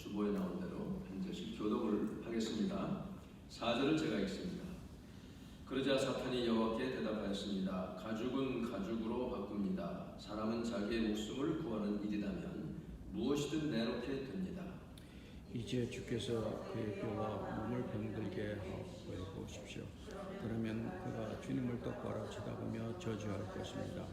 주보에 나온 대로 한 절씩 교독을 하겠습니다. 4절을 제가 읽습니다. 그러자 사탄이 여호와께 대답하였습니다. 가죽은 가죽으로 바꿉니다. 사람은 자기의 목숨을 구하는 일이라면 무엇이든 내놓게 됩니다. 이제 주께서 그의 뼈와 몸을 병들게 하여 보십시오. 그러면 그가 주님을 똑바로 쳐다보며 저주할 것입니다.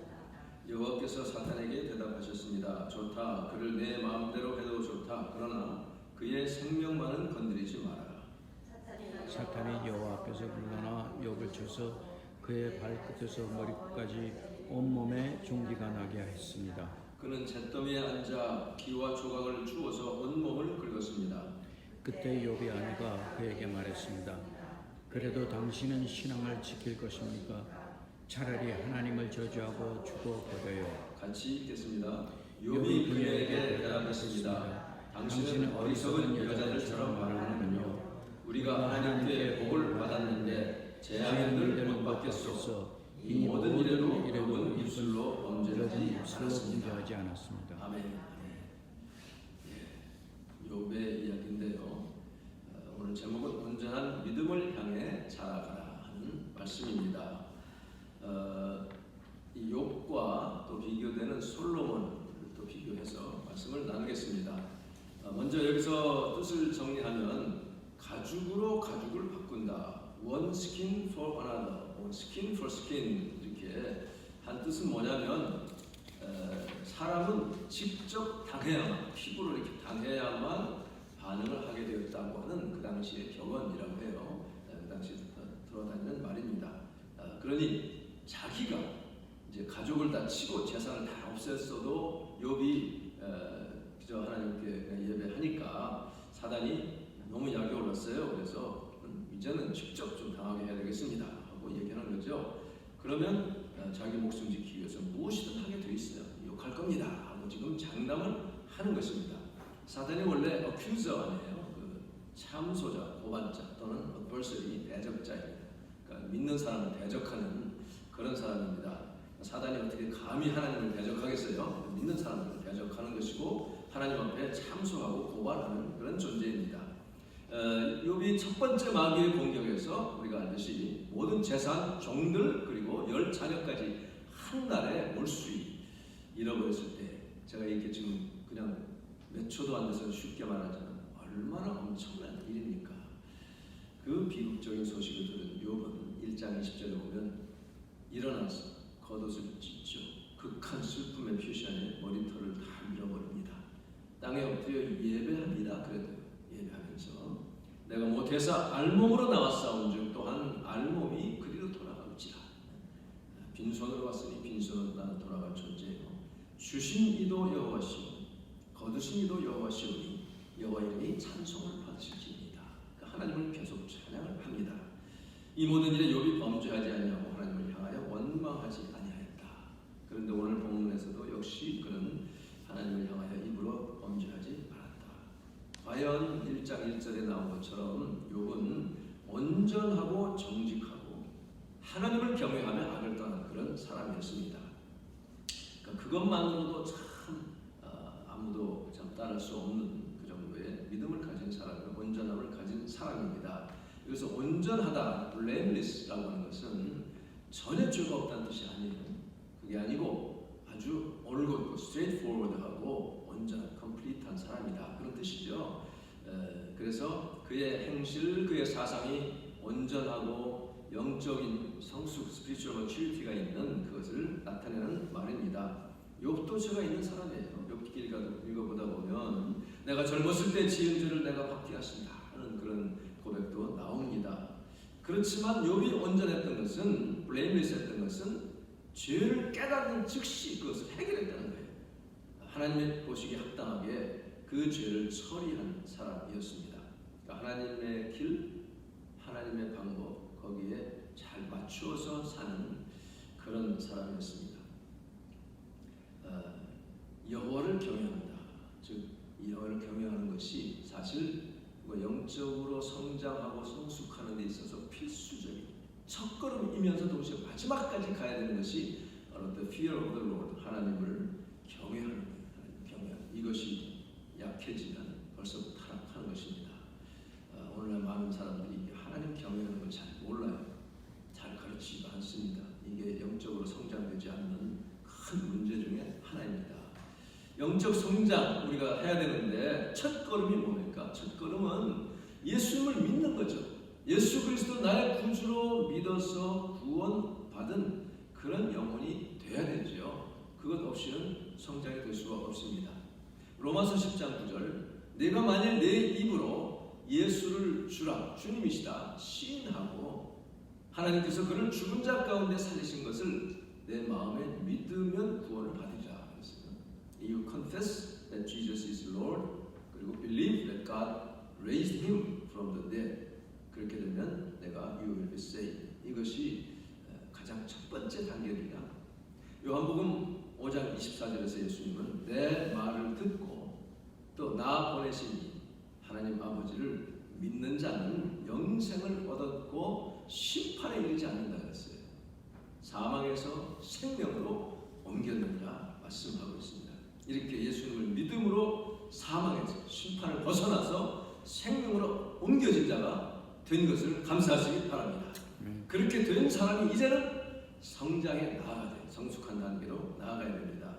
여호와께서 사탄에게 대답하셨습니다. 좋다. 그를 내 마음대로 해도 좋다. 그러나 그의 생명만은 건드리지 마라. 사탄이 여호와 앞에서 물러나 욥을 쳐서 그의 발끝에서 머리끝까지 온몸에 종기가 나게 했습니다. 그는 잿더미에 앉아 기와 조각을 주워서 온몸을 긁었습니다. 그때 욥의 아내가 그에게 말했습니다. 그래도 당신은 신앙을 지킬 것입니까? 차라리 하나님을 저주하고 죽어버려요. 같이 읽겠습니다. 욥이 그녀에게 대답했습니다. 당신은 어리석은 여자들처럼 말하는군요. 우리가 하나님께 복을 받았는데 재앙을 못 받겠소. 이 모든 일에도 욥은 입술로 범죄하지 않았습니다. 아멘. 욥의 이야기인데요. 오늘 제목은 온전한 믿음을 향해 자라가라 하는 말씀입니다. 이 욥과 또 비교되는 솔로몬을 또 비교해서 말씀을 나누겠습니다. 먼저 여기서 뜻을 정리하면 가죽으로 가죽을 바꾼다. One skin for another, or skin for skin 이렇게 한 뜻은 뭐냐면 사람은 직접 당해야만, 피부로 이렇게 당해야만 반응을 하게 되었다고 하는 그 당시의 격언이라고 해요. 그 당시에 들어다니는 말입니다. 그러니 자기가 이제 가족을 다 치고 재산을 다 없앴어도 욥이 그저 하나님께 예배하니까 사단이 너무 약이 올랐어요. 그래서 이제는 직접 좀 당하게 해야 되겠습니다 하고 얘기하는 거죠. 그러면 자기 목숨 지키기 위해서 무엇이든 하게 돼 있어요. 욕할 겁니다 하고 지금 장담을 하는 것입니다. 사단이 원래 accuser 아니에요. 참소자, 고발자 또는 adversary, 대적자입니다. 그러니까 믿는 사람을 대적하는 그런 사람입니다. 사단이 어떻게 감히 하나님을 대적하겠어요? 믿는 사람을 대적하는 것이고 하나님 앞에 참소하고 고발하는 그런 존재입니다. 욥이 첫 번째 마귀의 공격에서 우리가 알듯이 모든 재산, 종들 그리고 10자녀까지 한 날에 몰수히 잃어버렸을 때 제가 이렇게 지금 그냥 몇 초도 안 돼서 쉽게 말하자면 얼마나 엄청난 일입니까? 그 비극적인 소식을 들은 욥은 1장 20절에 보면 일어나서 겉옷을 찢죠. 극한 슬픔의 표시하에 머리털을 다 밀어버립니다. 땅에 엎드려 예배합니다. 그래도 예배하면서 내가 못해서 알몸으로 나왔사온즉 또한 알몸이 그리로 돌아갈지라. 빈손으로 왔으니 빈손으로 나는 돌아갈 존재요. 주신 이도 여호와시오 거두신 이도 여호와시오니 여호와 이름이 찬송을 받으실지입니다. 하나님을 계속 찬양을 합니다. 이 모든 일에 욥이 범죄하지 아니하고 하나님을 향하여 원망하지 아니하였다. 그런데 오늘 본문에서도 역시 그는 하나님을 향하여 입으로 범죄하지 않았다. 과연 1장 1절에 나온 것처럼 욥은 온전하고 정직하고 하나님을 경외하며 악을 떠난 그런 사람이었습니다. 그러니까 그것만으로도 참 아무도 참 따를 수 없는 그 정도의 믿음을 가진 사람이고 온전함을 가진 사람입니다. 여기서 온전하다, blameless라고 하는 것은 전혀 죄가 없다는 뜻이 아니에요. 그게 아니고 아주 올곧고 straightforward하고 온전한, complete한 사람이다 그런 뜻이죠. 그래서 그의 행실, 그의 사상이 온전하고 영적인 성숙, spiritual maturity가 있는 그것을 나타내는 말입니다. 욥도 죄가 있는 사람이에요. 욥기 읽어보다 보면 내가 젊었을 때 지은 죄를 내가 받게 하신다 하는 그런 고백도 나옵니다. 그렇지만 욥이 온전했던 것은, blameless했던 것은 죄를 깨닫는 즉시 그것을 해결했다는 거예요. 하나님의 보시기에 합당하게 그 죄를 처리한 사람이었습니다. 그러니까 하나님의 길, 하나님의 방법 거기에 잘 맞추어서 사는 그런 사람이었습니다. 여호와를 경외한다. 즉 여호와를 경외하는 것이 사실 영적으로 성장하고 성숙하는 데 있어서 필수적인 첫걸음이면서 동시에 마지막까지 가야 되는 것이 바로 the fear of the Lord, 하나님을 경외하는 거예요. 경외하는 이것이 약해지면 벌써부터 우리가 해야 되는데 첫 걸음이 뭡니까? 첫 걸음은 예수님을 믿는 거죠. 예수 그리스도 나의 구주로 믿어서 구원받은 그런 영혼이 돼야 되죠. 그것 없이는 성장이 될 수가 없습니다. 로마서 10장 9절 내가 만일 내 입으로 예수를 주라 주님이시다 시인하고 하나님께서 그를 죽은 자 가운데 살리신 것을 내 마음에 믿으면 구원을 받으리라 그랬어요. You confess that Jesus is Lord 그리고 believe that God raised him from the dead 그렇게 되면 내가 you will be saved. 이것이 가장 첫 번째 단계입니다. 요한복음 5장 24절에서 예수님은 내 말을 듣고 또 나 보내신 하나님 아버지를 믿는 자는 영생을 얻었고 심판에 이르지 않는다 그랬어요. 사망에서 생명으로 옮겼느니라 말씀하고 있습니다. 이렇게 예수님을 믿음으로 사망에서 심판을 벗어나서 생명으로 옮겨진 자가 된 것을 감사하시기 바랍니다. 그렇게 된 사람이 이제는 성장에 나아가야 돼요. 성숙한 단계로 나아가야 됩니다.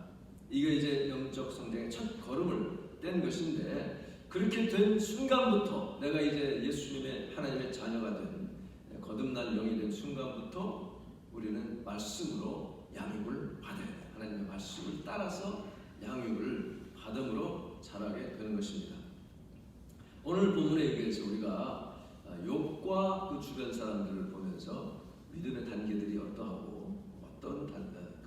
이게 이제 영적 성장의 첫 걸음을 뗀 것인데 그렇게 된 순간부터 내가 이제 예수님의 하나님의 자녀가 된 거듭난 영이 된 순간부터 우리는 말씀으로 양육을 받아야 돼요. 하나님의 말씀을 따라서 양육을 받음으로 자라게 되는 것입니다. 오늘 본문에 의해서 우리가 욥과 그 주변 사람들을 보면서 믿음의 단계들이 어떠하고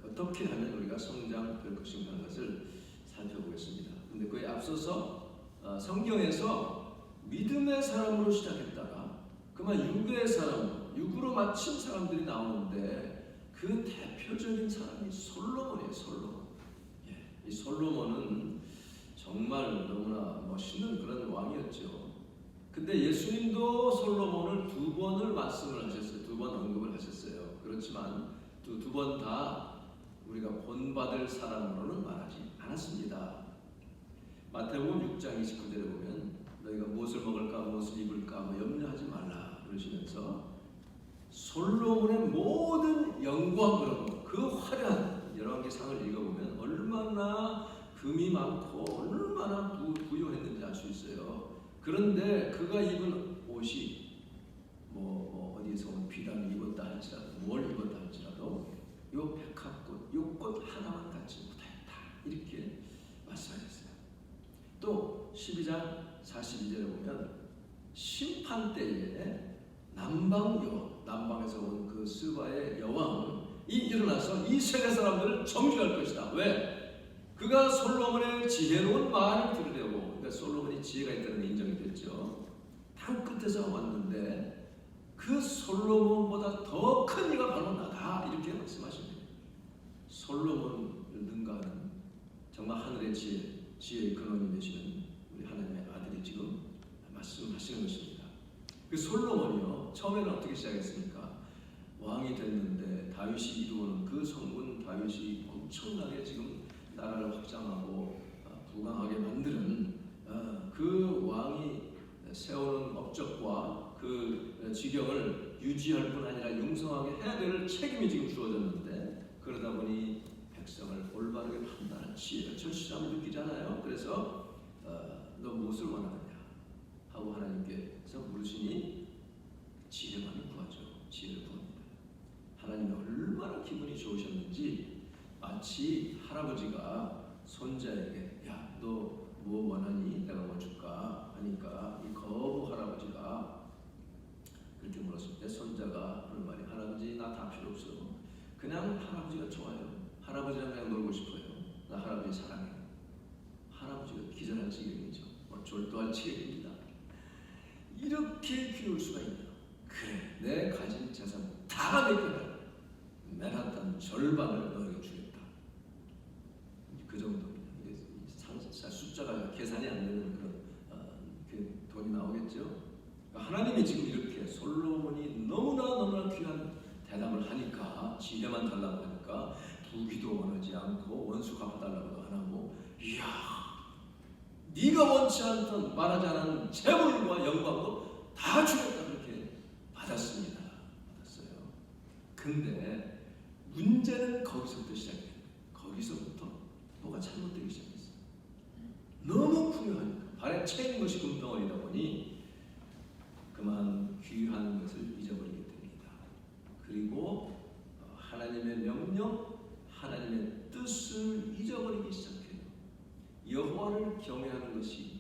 어떻게 하면 우리가 성장될 것인가 하는 것을 살펴보겠습니다. 그런데 그에 앞서서 성경에서 믿음의 사람으로 시작했다가 그만 육의 사람, 육으로 마친 사람들이 나오는데 그 대표적인 사람이 솔로몬이에요. 솔로몬. 이 솔로몬은 정말 너무나 멋있는 그런 왕이었죠. 근데 예수님도 솔로몬을 두 번을 말씀을 하셨어요. 두 번 언급을 하셨어요. 그렇지만 두 번 다 우리가 본받을 사람으로는 말하지 않았습니다. 마태복음 6장 29절에 보면 너희가 무엇을 먹을까 무엇을 입을까 염려하지 말라 그러시면서 솔로몬의 모든 영광으로 그 화려한 열왕기상을 읽어보면 얼마나 금이 많고 얼마나 부유했는지 알 수 있어요. 그런데 그가 입은 옷이 어디에서 온 비단을 입었다 할지라도 뭘 입었다 할지라도 요 백합꽃, 요 꽃 하나만 같이 못하였다 이렇게 말씀하셨어요. 또 12장 42절에 보면 심판 때에 남방에서 온 그 스바의 여왕이 일어나서 이 세계 사람들을 정죄할 것이다. 왜? 그가 솔로몬의 지혜로운 말을 들으려고 그러니까 솔로몬이 지혜가 있다는 게 인정이 됐죠. 땅 끝에서 왔는데 그 솔로몬보다 더 큰 이가 바로 나다 이렇게 말씀하십니다. 솔로몬을 능가하는 정말 하늘의 지혜의 근원이 되시는 우리 하나님의 아들이 지금 말씀하시는 것입니다. 그 솔로몬이요 처음에는 어떻게 시작했습니까? 왕이 됐는데 다윗이 이루어놓은 그 성군 다윗이 엄청나게 지금 나라를 확장하고 부강하게 만드는 그 왕이 세우는 업적과 그 지경을 유지할 뿐 아니라 융성하게 해야 될 책임이 지금 주어졌는데 그러다 보니 백성을 올바르게 판단하는 지혜가 절실함을 느끼잖아요. 그래서 너 무엇을 원하느냐 하고 하나님께서 물으시니 지혜만을 구하죠. 지혜를 구합니다. 하나님이 얼마나 기분이 좋으셨는지 마치 할아버지가 손자에게 야, 너 뭐 원하니? 내가 뭐 줄까? 하니까 이 거부 할아버지가 그렇게 물었을 때 손자가 하는 말이 할아버지 나 다 필요 없어. 그냥 할아버지가 좋아요. 할아버지랑 그냥 놀고 싶어요. 나 할아버지 사랑해. 할아버지가 기절할 지경이죠. 졸도할 지경입니다. 이렇게 귀여울 수가 있나요? 그래, 내 가진 재산 다 내게 맨하탄 절반을 너에게 주겠다. 그 정도. 숫자가 계산이 안 되는 그런 그 돈이 나오겠죠. 하나님이 지금 이렇게 솔로몬이 너무나 귀한 대답을 하니까 지혜만 달라고 하니까 부귀도 원하지 않고 원수 갚아달라고도 안 하고 이야 네가 원치 않던 말하지 않은 재물과 영광도 다 주겠다 그렇게 받았습니다. 받았어요. 근데 문제는 거기서부터 시작해요. 거기서부터 뭐가 잘못되기 시작했어요. 너무 풍요하니까 발에 채인 것이 금덩어리다 보니 그만 귀한 것을 잊어버리게 됩니다. 그리고 하나님의 명령, 하나님의 뜻을 잊어버리기 시작해요. 여호와를 경외하는 것이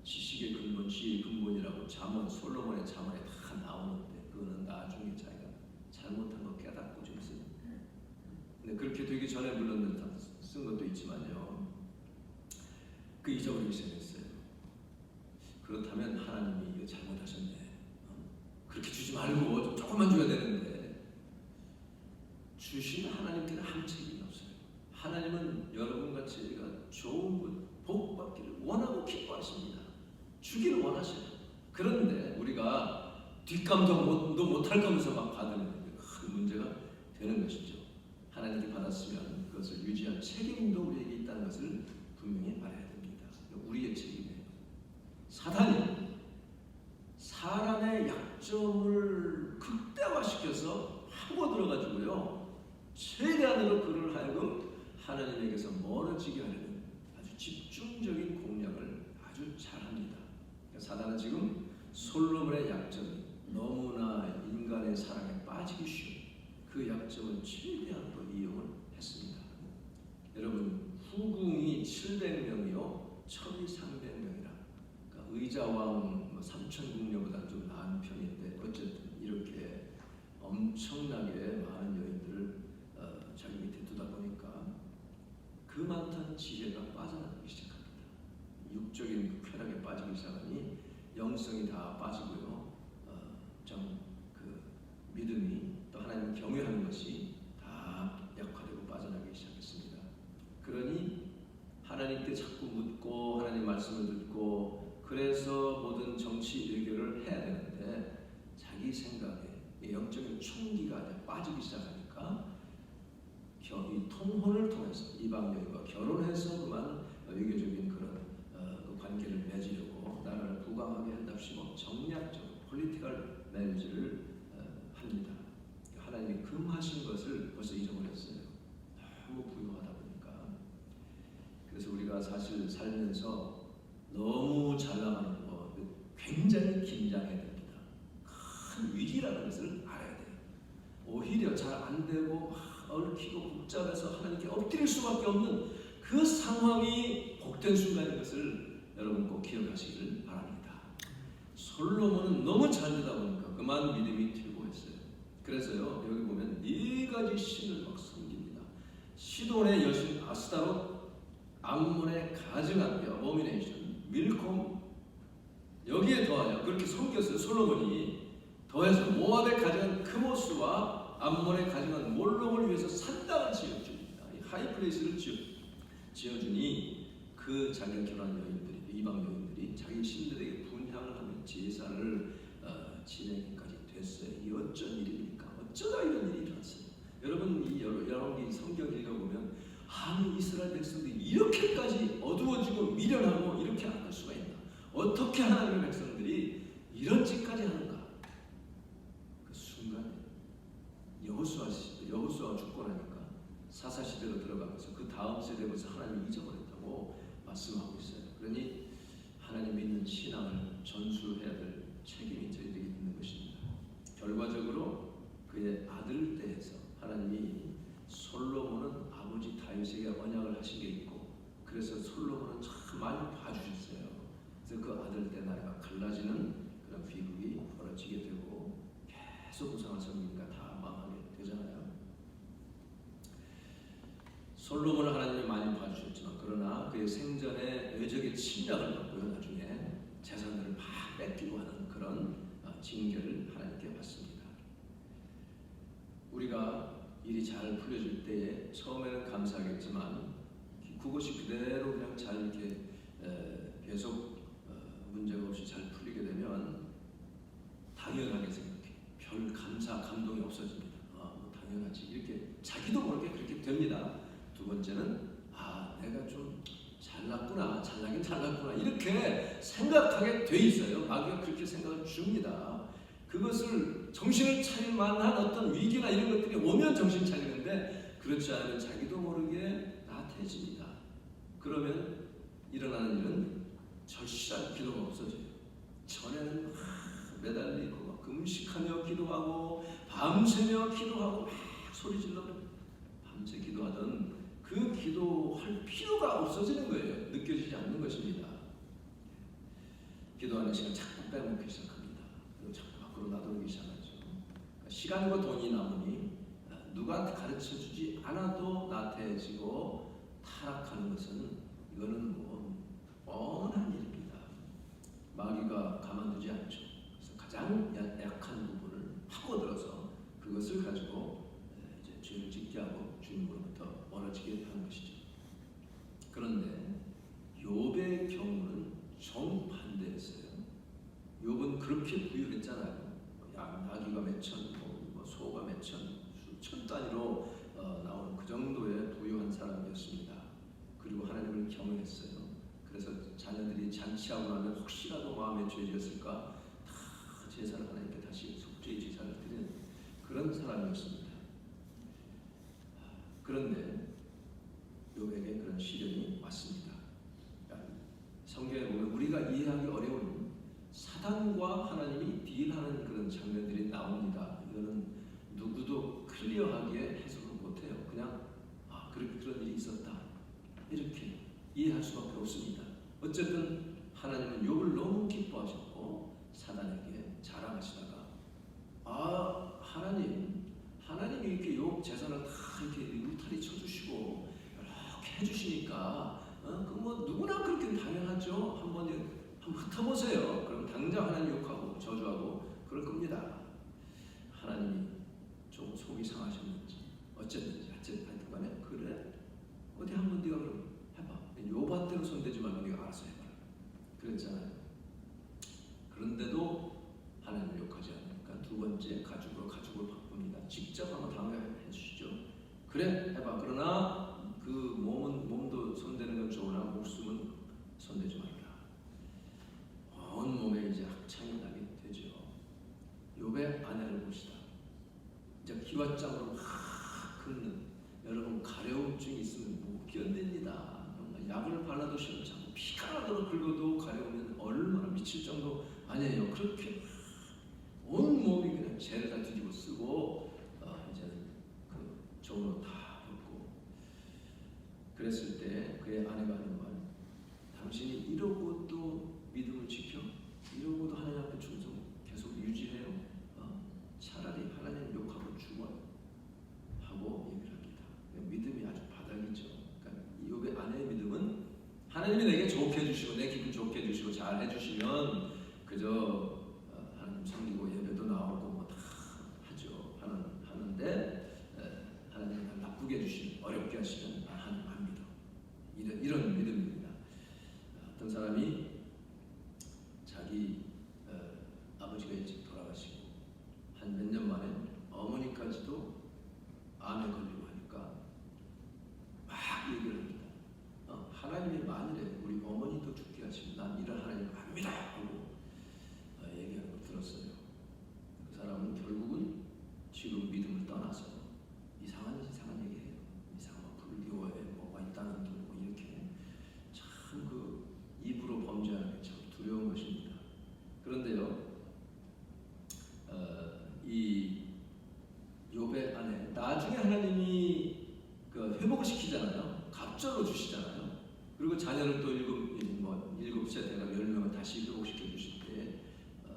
지식의 근본, 지혜의 근본이라고 솔로몬의 잠언에 다 나오는데 그거는 나중에 자기가 잘못한 거 깨닫고 좀 있어요. 근데 그렇게 되기 전에 물론 쓴 것도 있지만요. 그 잊어버리기 시작했어요. 그렇다면 하나님이 이거 잘못하셨네. 그렇게 주지 말고 좀 조금만 줘야 되는데 주신 하나님께는 아무 책임이 없어요. 하나님은 여러분같이 좋은 분, 복 받기를 원하고 기뻐하십니다. 주기를 원하셔요. 그런데 우리가 뒷감도 못할 거면서 막 받으면 큰 문제가 되는 것이죠. 하나님께 받았으면 그것을 유지할 책임도 우리에게 있다는 것을 분명히 알아야 됩니다. 우리의 책임이에요. 사단이 사람의 약점을 극대화시켜서 파고 들어가지고요, 최대한으로 그를 하여금 하나님에게서 멀어지게 하려는 아주 집중적인 공략을 아주 잘합니다. 사단은 지금 솔로몬의 약점이 너무나 인간의 사랑에 빠지기 쉬운 그 약점을 최대한으로 이용을 했습니다. 여러분, 후궁이 700명이요 첩이 300명이라 그러니까 의자왕 3,000궁녀보다 좀 나은 편인데 어쨌든 이렇게 엄청나게 많은 여인들을 자기 밑에 두다 보니까 그 많던 지혜가 빠져나가기 시작합니다. 육적인 쾌락에 빠지기 시작하니 영성이 다 빠지고요. 그 믿음이 또 하나님을 경외하는 것이 다 약화되고 빠져나가기 시작했습니다. 그러니 하나님께 자꾸 묻고 하나님 말씀을 듣고 그래서 모든 정치 의결을 해야 되는데 자기 생각에 영적인 총기가 빠지기 시작하니까 이 통혼을 통해서 이방 여인과 결혼해서 그만 외교적인 그런 그 관계를 맺으려고 나라를 부강하게 한답시고 정략적 폴리티컬 매니지를 합니다. 하나님이 금하신 것을 벌써 잊어버렸어요. 너무 부유하다 보니까. 그래서 우리가 사실 살면서 너무 잘 나가는 거 굉장히 긴장해야 됩니다. 큰 위기라는 것을 알아야 돼요. 오히려 잘 안 되고 얽히고 복잡해서 하나님께 엎드릴 수밖에 없는 그 상황이 복된 순간인 것을 여러분 꼭 기억하시기를 바랍니다. 솔로몬은 너무 잘 되다 보니까 그만 믿음이 퇴보했어요. 그래서요, 여기 보면 4가지 신을 막 섬깁니다. 시돈의 여신 아스타롯, 암몬의 가증한 어보미네이션, 밀콤, 여기에 더하여 그렇게 섬겼어요. 솔로몬이 더해서 모압의 가증한 크모스와 암몬의 가증한 몰록을 위해서 산당을 지어줍니다. 하이플레이스를 지어주니 그 자기가 결혼한 여인들이, 이방 여인들이 자기 신들에게 분향을 하며 제사를 지내기까지 됐어요. 이 어쩐 일입니까? 어쩌다 이런 일이 일어났어요. 여러분, 이 열왕기 성경 읽어보면 아니 이스라엘 백성들이 이렇게까지 어두워지고 미련하고 이렇게 안 할 수가 있나? 어떻게 하나님의 백성들이 이런 짓까지 하는가? 그 순간에 여호수아가 죽고 나니까 사사시대로 들어가면서 그 다음 세대부터 하나님이 잊어버렸다고 말씀하고 있어요. 그러니 하나님 믿는 신앙을 전수해야 될 책임이 저희들에게 있는 것입니다. 결과적으로 그의 아들 때에서 하나님이 솔로몬은 아버지 다윗에게 언약을 하신 게 있고 그래서 솔로몬은 참 많이 봐주셨어요. 그래서 그 아들 때 나라가 갈라지는 그런 비극이 벌어지게 되고 계속 우상을 섬기니까 다 망하게 되잖아요. 솔로몬을 하나님이 많이 봐주셨지만 그러나 그의 생전에 외적의 침략을 받고요. 나중에 재산들을 막 뺏기고 하는 그런 징계를 하나님께 받습니다. 우리가 일이 잘 풀려질 때에 처음에는 감사하겠지만 그것이 그대로 그냥 잘 이렇게 계속 문제가 없이 잘 풀리게 되면 당연하게 생각해. 별 감동이 없어집니다. 뭐 당연하지. 이렇게 자기도 모르게 그렇게 됩니다. 두 번째는 내가 좀 잘나긴 잘났구나 이렇게 생각하게 돼 있어요. 마귀가 그렇게 생각을 줍니다. 그것을 정신을 차릴 만한 어떤 위기나 이런 것들이 오면 정신 차리는데 그렇지 않으면 자기도 모르게 나태해집니다. 그러면 일어나는 일은 절실한 기도가 없어져요. 전에는 막 매달리고 막 금식하며 기도하고 밤새며 기도하고 막 소리질러 밤새 기도하던 그 기도할 필요가 없어지는 거예요. 느껴지지 않는 것입니다. 기도하는 시간 자꾸 빼먹기 시작합니다. 그리고 자꾸 밖으로 나돌기 시작하죠. 시간과 돈이 남으니 누구한테 가르쳐주지 않아도 나태해지고 타락하는 것은 이거는 뭐 뻔한 일입니다. 마귀가 가만두지 않죠. 그래서 가장 약한 부분을 파고들어서 그것을 가지고 이제 죄를 짓게 하고 주님으로부터 멀어지게 하는 것이죠. 그런데 욥의 경우는 정반대였어요. 욥은 그렇게 부유했잖아요. 나귀가 몇 천, 뭐 소가 몇 천, 수천 단위로 나오는 그 정도의 부유한 사람이었습니다. 그리고 하나님을 경외했어요. 그래서 자녀들이 잔치하고 나면 혹시라도 마음에 죄지었을까 다 제사를 하나님께 다시 속죄의 제사를 드리는 그런 사람이었습니다. 그런데 욥에게 그런 시련이 왔습니다. 성경에 보면 우리가 이해하기 어려운 사단과 하나님이 딜하는 그런 장면들이 나옵니다. 이거는 누구도 클리어하게 해석을 못해요. 그냥 그렇게 그런 일이 있었다 이렇게 이해할 수밖에 없습니다. 어쨌든 하나님은 욥을 너무 기뻐하셨고 사단에게 자랑하시다가 하나님이 이렇게 욥 재산을 다 이렇게 울타리 쳐주시고 이렇게 해주시니까 뭐 누구나 그렇게 당연하죠. 한번 흩어보세요. 그럼 당장 하나님 욕하고 저주하고 그럴 겁니다. 하나님이 좀 속이 상하셨는지 어쨌든지 하여튼 간에 그래 어디 한번 네가 그럼 해봐. 욥한테는 손대지 말고 네가 알아서 해봐. 그랬잖아요. 그런데도 하나님을 욕하지 않으니까 두 번째 가죽을 바꿉니다. 직접 한번 당해 주시죠. 그래 해봐. 그러나 그 몸도 손대는 건 좋으나 목숨은 손대지 말라. 온 몸에 이제 합창이 나게 되죠. 욥의 아내를 봅시다. 이제 기왓장으로 막 긁는 여러분 가려움증이 있으면 못 견딥니다. 정말 약을 발라도 시원치 않고 피가 나도록 긁어도 가려우면 얼마나 미칠 정도 아니에요. 그렇게 온 몸이 그냥 죄를 다 뒤집어 쓰고 이제는 그 종으로 다 붓고 그랬을 때 그의 아내가 하는 말 당신이 이러고 또 믿음을 지켜? 이러고도 하나님 앞에 충성 계속 유지해요? 차라리 하나님 욕하고 죽어 하고 얘기를 합니다. 믿음이 아주 바닥이죠. 그러니까 욥의 아내의 믿음은 하나님이 내게 좋게 해주시고 내 기분 좋게 해주시고 잘 해주시면 그저 하나님 섬기고 예배도 나오고 뭐 다 하죠. 하는데 하나님 날 나쁘게 해주시면 어렵게 하시면 하나님 안 믿어. 이런 믿음입니다. 어떤 사람이 자기 아버지가 일찍 돌아가시고 한 몇 년 만에 어머니까지도 암에 걸리고 하니까 막 얘기를 합니다. 하나님이 만일에 우리 어머니도 죽게 하시면 난 이런 하나님을 압니다 하고 얘기하는 걸 들었어요. 그 사람은 결국은 지금 믿음을 떠나서 이상한 얘기해요. 이상한 불교에 뭐가 있다는 둥 뭐 이렇게 참 그 입으로 범죄하는 게 참 두려운 것입니다. 그런데요, 이 욥의 아내 나중에 하나님이 그 회복을 시키잖아요. 갑절로 주시잖아요. 그리고 자녀를 또 일곱 세대가 10명을 다시 회복시켜 주실 때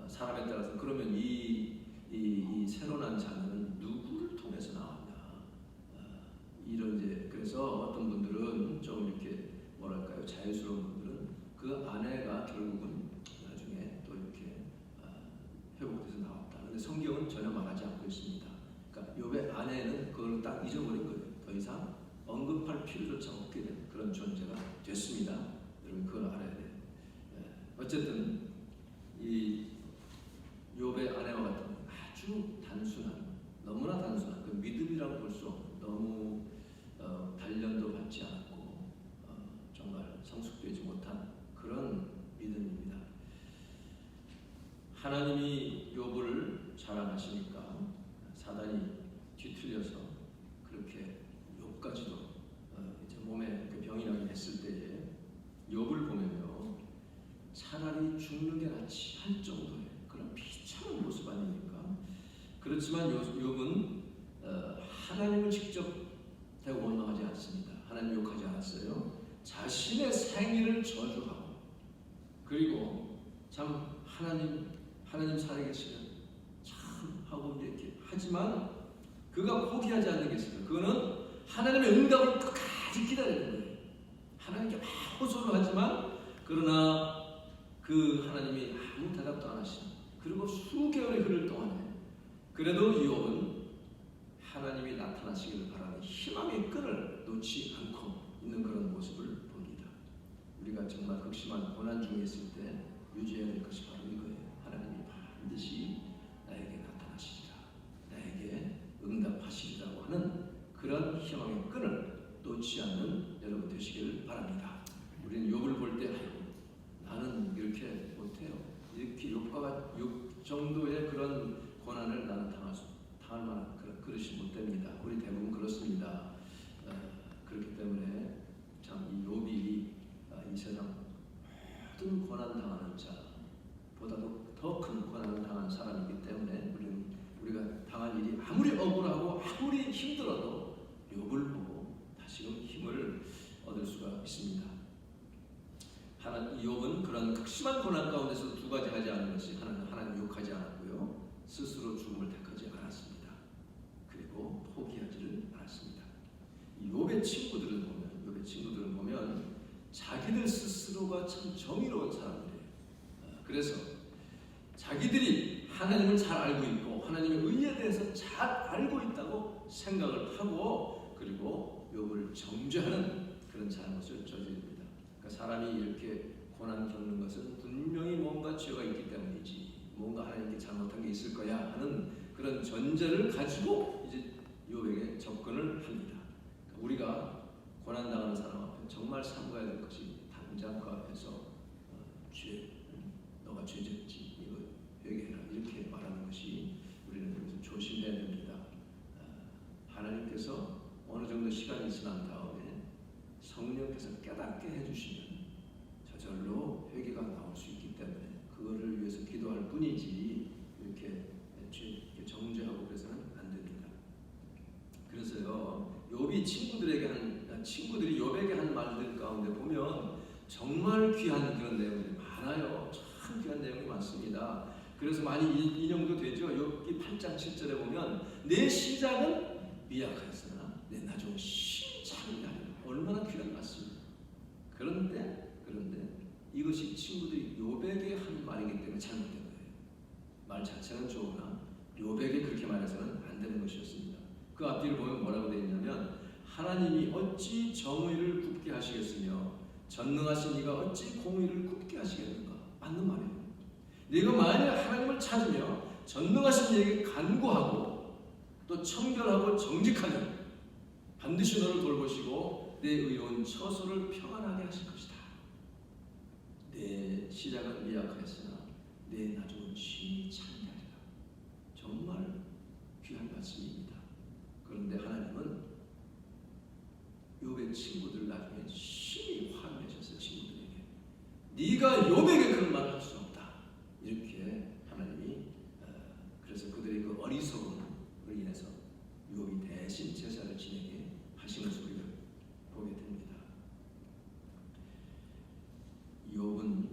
사람에 따라서 그러면 이 새로 난 자녀는 누구를 통해서 나왔냐 이런 이제 그래서 어떤 분들은 좀 이렇게 뭐랄까요 자유스러운 분들은 그 아내가 결국은 나중에 또 이렇게 회복돼서 나왔다. 근데 성경은 전혀 말하지 않고 있습니다. 그러니까 욥의 아내는 그걸 딱 잊어버린 거예요. 더 이상 언급할 필요조차 없게 된 그런 존재가 됐습니다. 여러분 그걸 알아야 돼요. 어쨌든 이 욥의 아내와 같은 아주 단순한 너무나 단순한 그 믿음이라고 볼 수 없는 너무 단련도 받지 않고 정말 성숙되지 못한 그런 믿음입니다. 하나님이 욥을 자랑하시니까 사단이 뒤틀려서 그렇게 욥까지도 이제 몸에 그 병이 나게 했을 때에 욥을 보면요, 차라리 죽는 게 낫지 할 정도의 그런 비참한 모습 아닙니까? 그렇지만 욥은 하나님을 직접 대고 원망하지 않습니다. 하나님 욕하지 않았어요. 자신의 생일을 저주하고, 그리고 참 하나님 살아계시면 참 하고 이렇게 하지만 그가 포기하지 않는 게 있습니다. 그거는 하나님의 응답을 끝까지 기다리는 거예요. 하나님께 막 호소를 하지만 그러나 그 하나님이 아무 대답도 안 하시는, 그리고 수개월이 흐를 동안에 그래도 욥은 하나님이 나타나시기를 바라는 희망의 끈을 놓지 않고 있는 그런 모습을 봅니다. 우리가 정말 극심한 고난 중에 있을 때 유지해야 될 것이 바로 이거예요. 하나님이 반드시 나에게 나타나시리라, 나에게 응답하시리라고 하는 그런 희망의 끈을 놓지 않는 여러분 되시기를 바랍니다. 우리는 욥을 볼 때 나는 이렇게 못해요. 이렇게 욥 정도의 그런 고난을 나는 당할 만한 그릇이 못 됩니다. 우리 대부분 그렇습니다. 그렇기 때문에 참 이 욥이 이 세상 모든 고난 당하는 자보다도 더 큰 고난을 당한 사람이기 때문에 우리가 당한 일이 아무리 억울하고 아무리 힘들어도 욥을 보고 다시금 힘을 얻을 수가 있습니다. 욥은 그런 극심한 고난 가운데서 두 가지 하지 않은 것이, 하나님 욕하지 않았고요, 스스로 죽음을 택하지 않았습니다. 그리고 포기하지를 않았습니다. 욥의 친구들은 보면 자기들 스스로가 참 정의로운 사람들이에요. 그래서 자기들이 하나님을 잘 알고 있고 하나님의 의에 대해서 잘 알고 있다고 생각을 하고, 그리고 욥을 정죄하는 그런 잘못을 저지릅니다. 그러니까 사람이 이렇게 고난 겪는 것은 분명히 뭔가 죄가 있기 때문이지, 뭔가 하나님께 잘못한 게 있을 거야 하는 그런 전제를 가지고 이제 욥에게 접근을 합니다. 그러니까 우리가 고난당하는 사람 앞에 정말 삼가야 될 것이, 당장 그 앞에서 너가 죄졌지, 이거 회개해라, 이렇게 말하는 것이 우리는 여기서 조심해야 됩니다. 하나님께서 어느 정도 시간이 지난 다음에 성령께서 깨닫게 해주시면 저절로 회개가 나올 수 있기 때문에 그거를 위해서 기도할 뿐이지 이렇게 정죄하고 그래서는 안 됩니다. 그래서요, 욥이 친구들이 욥에게 한 말들 가운데 보면 정말 귀한 그런 내용들이 많아요. 참 귀한 내용이 많습니다. 그래서 많이 인용도 되죠. 욥기 8장 7절에 보면 내 시작은 미약하였으나 내 나중은 심창이 하리라. 얼마나 귀한 말씀입니다. 그런데 이것이 친구들이 욥에게 한 말이기 때문에 잘못된 거예요. 말 자체는 좋으나 욥에게 그렇게 말해서는 안 되는 것이었습니다. 그 앞뒤를 보면 뭐라고 되어 있냐면, 하나님이 어찌 정의를 굽게 하시겠으며 전능하신 이가 어찌 공의를 굽게 하시겠는가. 맞는 말이에요. 네가 만일 하나님을 찾으며 전능하신 이에게 간구하고 또 청결하고 정직하면 반드시 너를 돌보시고 내 의로운 처소를 평안하게 하실 것이다. 내 시작은 미약하였으나 내 나중은 심히 창대하리라. 정말 귀한 말씀입니다. 그런데 하나님은 욥의 친구들 나중에 심히 화를 내셨어요. 친구들에게 네가 욥에게 그런 말을 할 수 없다, 이렇게 하나님이 그래서 그들의 그 어리석음으로 인해서 욥이 대신 제사를 지내게 하시는 소리를 보게 됩니다. 욥은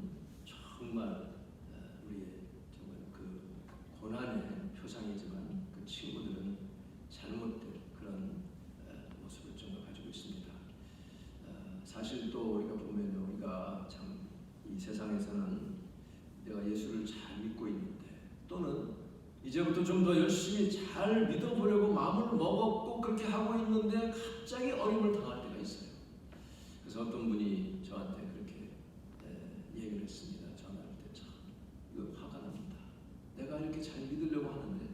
정말 우리의 정말 그 고난의 표상이지만 그 친구들은 잘못된 그런 모습을 좀 가지고 있습니다. 사실 또 우리가 보면 우리가 참 이 세상에서는 내가 예수를 잘 믿고 있는데, 또는 이제부터 좀 더 열심히 잘 믿어보려고 마음을 먹었고 그렇게 하고 있는데 갑자기 어림을 당할 때가 있어요. 그래서 어떤 분이 저한테 그렇게 얘기를 했습니다. 전화할 때 참 이거 화가 납니다. 내가 이렇게 잘 믿으려고 하는데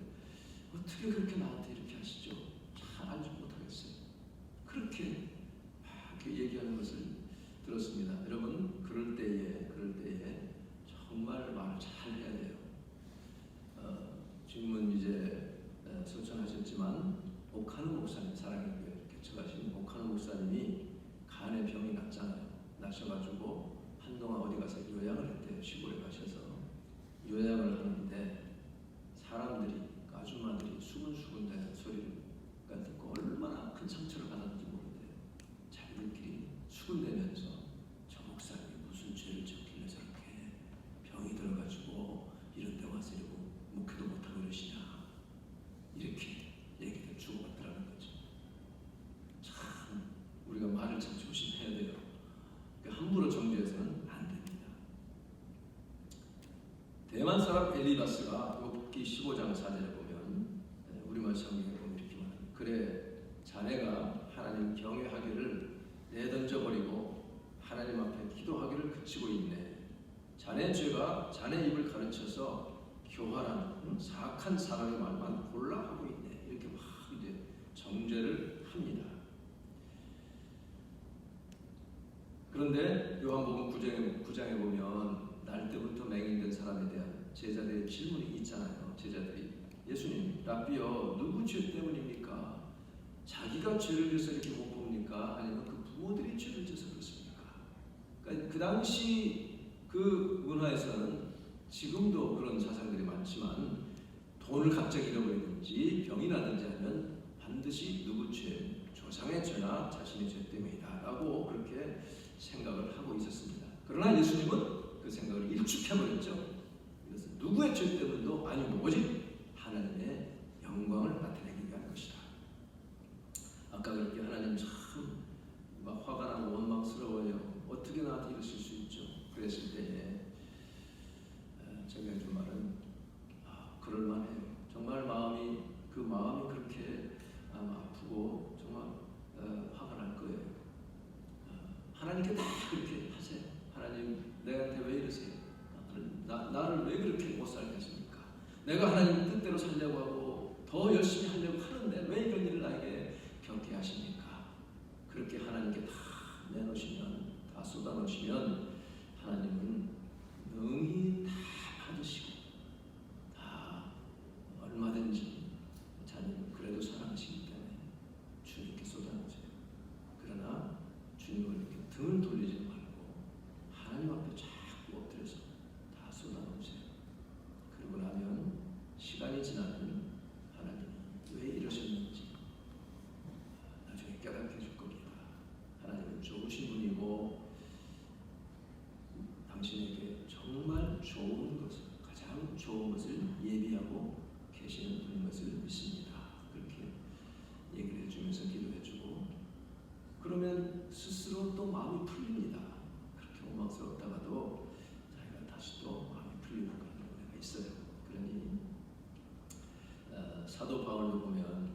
어떻게 그렇게 나한테 이렇게 하시죠? 잘 알지 못하겠어요. 그렇게 얘기하는 것을 들었습니다. 여러분, 그럴 때에 정말 말을 잘 해야 돼요. 지금은 이제 소천하셨지만 오카노 목사님, 사랑의 교회 개척하신 오카노 목사님이 간의 병이 나셔가지고 한동안 어디 가서 요양을 했대요. 시골에 가셔서 요양을 하는데 사람들이, 아줌마들이 수근수근 대는 소리를 듣고 얼마나 큰 상처를 받았는지 모르는데 자기들끼리 수근대면서 저 목사님이 무슨 죄를 졌길래 저렇게 병이 들어가지고 이런 데 와서 이러고 목회도 못하고 이러시냐, 이렇게 얘기를 주고받더라는 거죠. 참 우리가 말을 참 조심해야 돼요. 함부로 정죄해서는 안 됩니다. 대만 사람 엘리바스가 욥기 15장 4절에 보면, 우리말 성경에 보면 이렇게 말합니다. 그래 자네가 하나님 경외하기를 내던져버리고 하나님 앞에 기도하기를 그치고 있네. 자네 죄가 자네 입을 가르쳐서 교활한 사악한 사람의 말만 골라 하고 있네. 이렇게 막 이제 정죄를 합니다. 그런데 요한복음 9장에 보면 날 때부터 맹인된 사람에 대한 제자들의 질문이 있잖아요. 제자들이 예수님, 랍비여, 누구 죄 때문입니까? 자기가 죄를 져서 이렇게 못 봅니까? 아니면 그 부모들이 죄를 져서 그렇습니까? 그러니까 그 당시 그 문화에서는 지금도 그런 사상들이 많지만 돈을 갑자기 잃어버리든지 병이 나든지 하면 반드시 누구 죄, 조상의 죄나 자신의 죄 때문이다 라고 그렇게 생각을 하고 있었습니다. 그러나 예수님은 그 생각을 일축해버렸죠. 그래서 누구의 죄 때문도 아니고 오직 하나님의 영광을 나타내기 위한 것이다. 아까 그렇게 하나님 참 막 화가 나고 원망스러워요. 어떻게 나한테 이러실 수 있죠? 그랬을 때에 제가 해준 말은 그럴만해요. 정말 그 마음이 그렇게 아프고 정말 화가 날 거예요. 하나님께 다 그렇게 하세요. 하나님, 내한테 왜 이러세요? 나를 왜 그렇게 못 살게 하십니까? 내가 하나님 뜻대로 살려고 하고 더 열심히 하려고 하는데 왜 이런 일을 나에게 겪게 하십니까? 그렇게 하나님께 다 내놓으시면, 다 쏟아놓으시면 하나님은 능히 다 받으시고 다 얼마든지 자녀는 그래도 사랑하시기 때문에 주님께 쏟아놓으세요. 그러나 주님을 이렇게 등을 돌리지 말고 하나님 앞에 자꾸 엎드려서 다 쏟아놓으세요. 그러고 나면 시간이 지나면 하나님이 왜 이러셨는지 나중에 깨닫게 해줄 겁니다. 하나님은 좋으신 분이고 당신에게 정말 좋은 것을, 가장 좋은 것을 예비하고 계시는 분인 것을 믿습니다. 그렇게 얘기를 해주면서 기도해주고, 그러면 스스로 또 마음이 풀립니다. 그렇게 원망스럽다가도 자기가 다시 또 마음이 풀리는 그런 경우가 있어요. 그러니 사도 바울도 보면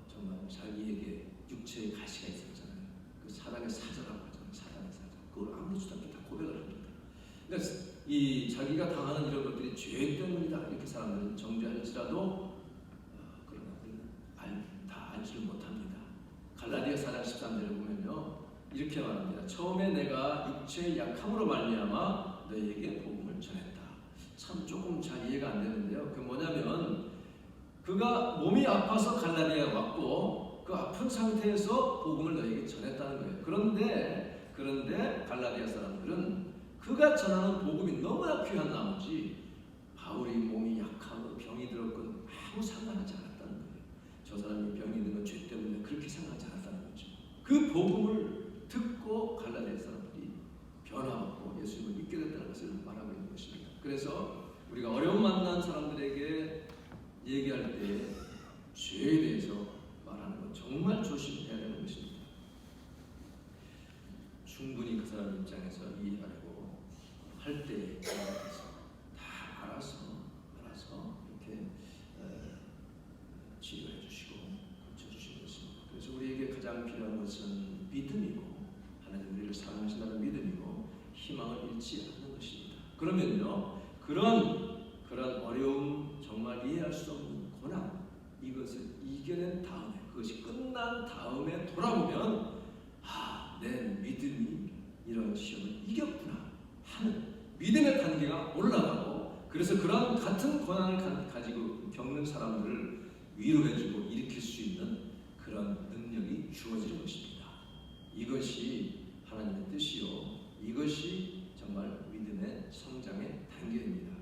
정말 자기에게 육체의 가시가 있었잖아요. 그 사단의 사자라고 하잖아요. 사단의 사자. 그걸 아무렇지도 않게 다 고백을 합니다. 그러니까 이 자기가 당하는 이런 것들이 죄 때문이다 이렇게 사람들은 정죄할지라도 그러나 다 알지를 못합니다. 갈라디아 4장 13절을 보면요 이렇게 말합니다. 처음에 내가 육체의 약함으로 말미암아 너희에게 복음을 전했다. 참 조금 잘 이해가 안 되는데요. 그 뭐냐면 그가 몸이 아파서 갈라디아에 왔고 그 아픈 상태에서 복음을 너희에게 전했다는 거예요. 그런데 갈라디아 사람들은 그가 전하는 복음이 너무나 귀한 나머지 바울이 몸이 약하고 병이 들었건 아무 상관하지 않았다는 거예요. 저 사람이 병이 든 건 죄 때문에 그렇게 생각하지 않았다는 거죠. 그 복음을 듣고 갈라디아 사람들이 변화하고 예수님을 믿게 됐다는 것을 말하고 있는 것입니다. 그래서 우리가 어려움 만난 사람들에게 얘기할 때 죄에 대해서 말하는 건 정말 조심해야 되는 것입니다. 충분히 그 사람 입장에서 이해하려고 할 때 다 알아서 이렇게 치료해 주시고 고쳐주시는 것입니다. 그래서 우리에게 가장 필요한 것은 믿음이고 하나님 우리를 사랑하신다는 믿음이고 희망을 잃지 않는 것입니다. 그러면요 그런 어려움, 정말 이해할 수 없는 고난, 이것을 이겨낸 다음에, 그것이 끝난 다음에 돌아보면 내 믿음이 이런 시험을 이겼구나 하는 믿음의 단계가 올라가고, 그래서 그런 같은 고난을 가지고 겪는 사람들을 위로해주고 일으킬 수 있는 그런 능력이 주어지는 것입니다. 이것이 하나님의 뜻이요 이것이 정말 믿음의 성장의 단계입니다.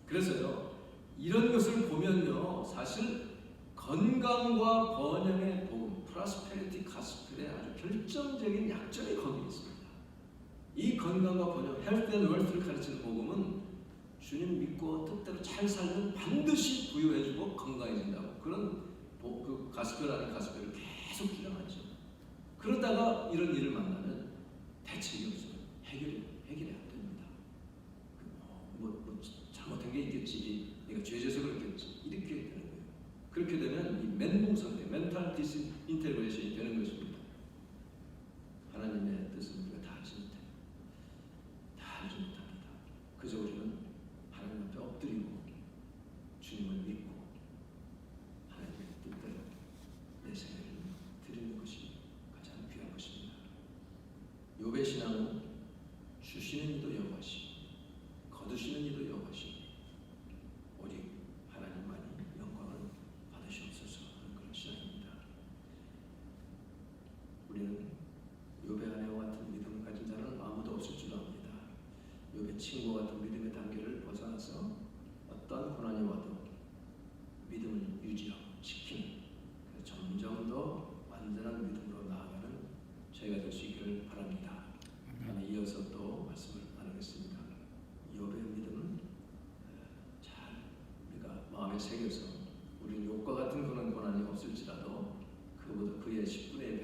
그래서요, 이런 것을 보면요, 사실 건강과 번영의 복음, 프라스페리티 가스펠의 아주 결정적인 약점이 거기에 있습니다. 이 건강과 번영, 헬스 앤 웰스를 가르치는 복음은 주님 믿고 뜻대로 잘 살면 반드시 부유해지고 건강해진다고, 그런 그 가스펠 아닌 가스펠을 계속 주장하죠. 그러다가 이런 일을 만나면 대책이 없어요. 해결이 안 됩니다. 잘못한 게 있겠지, 내가 죄져서 그렇겠지, 이렇게 되는 거예요. 그렇게 되면 이 멘붕 상태, 멘탈 디스인테그레이션이 되는 것입니다. 하나님의 뜻은 우리가 다 알지 못해요. 다 알지 못합니다. 그저 우리는 하나님 앞에 엎드리고 주님을 믿고 하나님의 뜻대로 내 생애를 드리는 것이 가장 귀한 것입니다. 욥의 신앙은 주시는 이도 여호와시고 거두시는 이도 여호와시고 오직 하나님만이 영광을 받으시옵소서 하는 그런 신앙입니다. 우리는 욥의 아내와 같은 믿음을 가진 자는 아무도 없을 줄 압니다. 욥의 친구와 같은 믿음의 단계를 벗어나서 어떤 고난이 와도 믿음을 유지하고 지키는, 점점 더 완전한 믿음으로 나아가는 저희가 될 수 있기를 바랍니다. 이어서 또 말씀을 나누겠습니다. 욥의 믿음은 잘 우리가 마음에 새겨서 우리는 욥과 같은 그런 고난이 없을지라도 그보다 그의 10분의